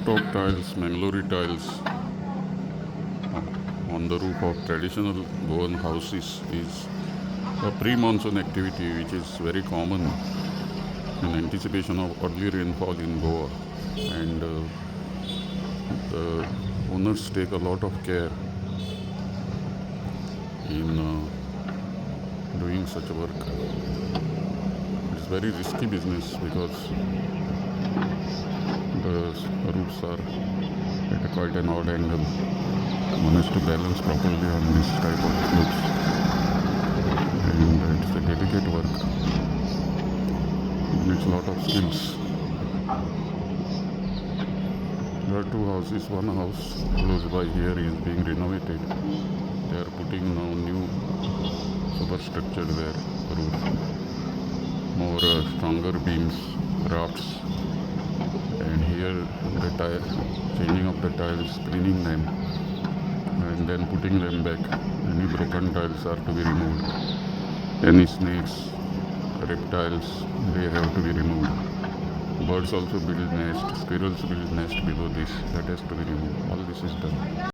rooftop tiles, Mangalore tiles on the roof of traditional Goan houses is a pre-monsoon activity which is very common in anticipation of early rainfall in Goa, and the owners take a lot of care in doing such work. It's very risky business because the roofs are at quite an odd angle. One has to balance properly on this type of slopes, and it's a delicate work. It needs a lot of skills. There are two houses. One house close by here is being renovated. They are putting now new superstructure there, roof, more stronger beams, rafts, and here the changing of the tiles, cleaning them, and then putting them back. Any broken tiles are to be removed. Any snakes, reptiles, they have to be removed. Birds also build nest, squirrels build nest below this, that has to be removed. All this is done.